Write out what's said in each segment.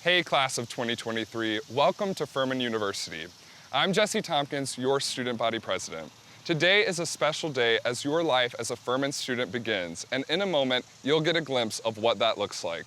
Hey, class of 2023, welcome to Furman University. I'm Jesse Thompkins, your student body president. Today is a special day as your life as a Furman student begins, and in a moment, you'll get a glimpse of what that looks like.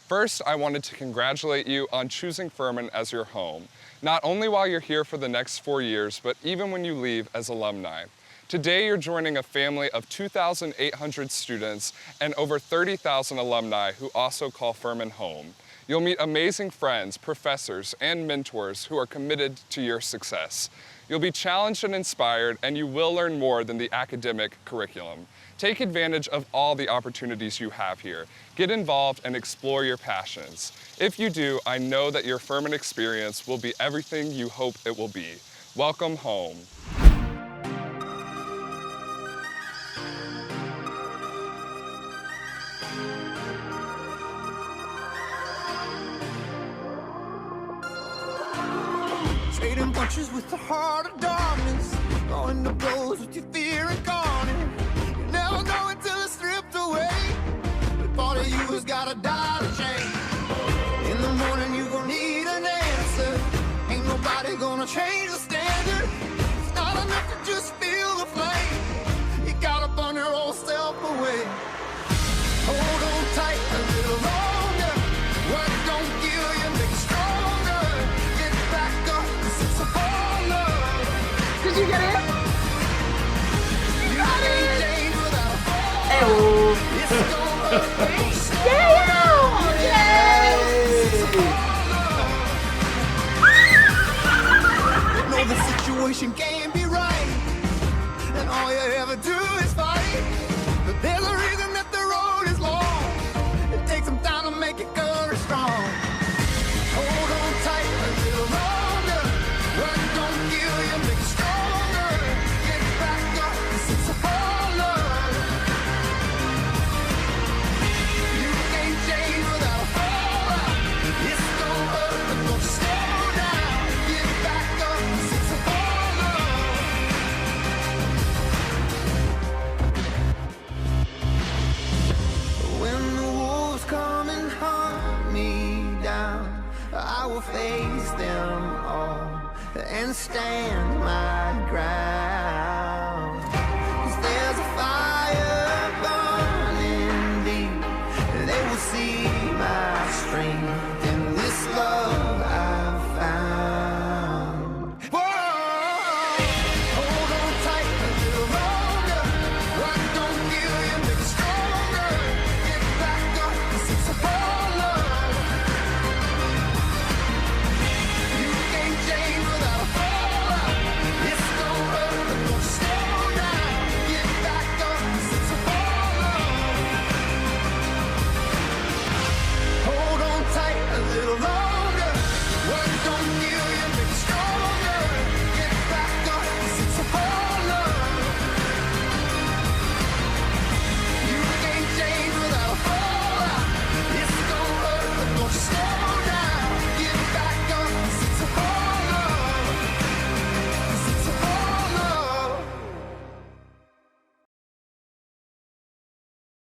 First, I wanted to congratulate you on choosing Furman as your home, not only while you're here for the next 4 years, but even when you leave as alumni. Today, you're joining a family of 2,800 students and over 30,000 alumni who also call Furman home. You'll meet amazing friends, professors, and mentors who are committed to your success. You'll be challenged and inspired, and you will learn more than the academic curriculum. Take advantage of all the opportunities you have here. Get involved and explore your passions. If you do, I know that your Furman experience will be everything you hope it will be. Welcome home. Trading punches with the heart of darkness, going to blows with your fear incarnate. You never know until it's stripped away. But part of you has gotta die to change. In the morning you gon' need an answer. Ain't nobody gonna change the standard. It's not enough to just feel the flame. You gotta burn your old self away. Hold on tight a little longer. What don't kill you make you stronger. Get back up. Did you get it? You got it! Ew. No, the situation can't be right, and all you ever do is fight. But there's a reason that the road is long. It takes some time to make it courage strong. Hold on tight a little longer. What don't kill you make you stronger. Get back up, 'cause it's a fallout. You can't change without a fallout. It's gonna hurt, but don't slow down. Get back up, 'cause it's a fallout. When the wolves come and hunt me down, I will face them all and stand my ground.